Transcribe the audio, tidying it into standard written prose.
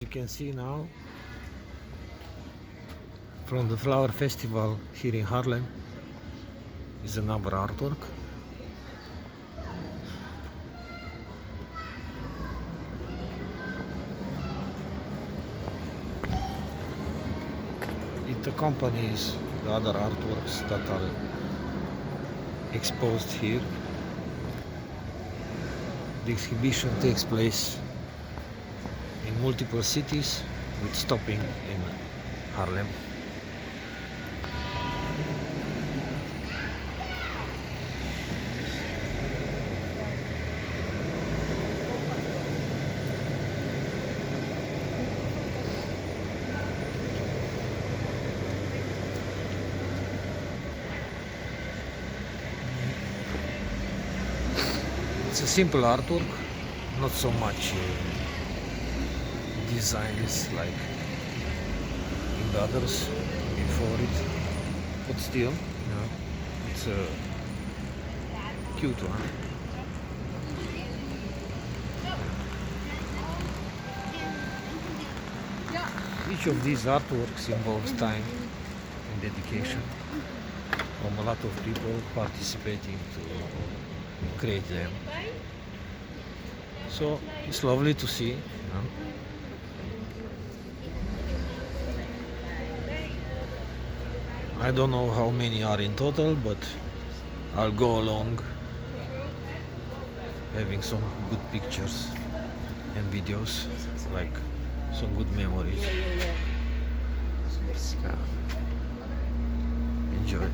You can see now from the flower festival here in Haarlem is another artwork. It accompanies the other artworks that are exposed here. The exhibition takes place in multiple cities with stopping in Haarlem. It's a simple artwork, not so much designs like in the others before it, but still, it's a cute one. Each of these artworks involves time and dedication from a lot of people participating to create them. So it's lovely to see. I don't know how many are in total, but I'll go along having some good pictures and videos, like some good memories. Yeah. Enjoy.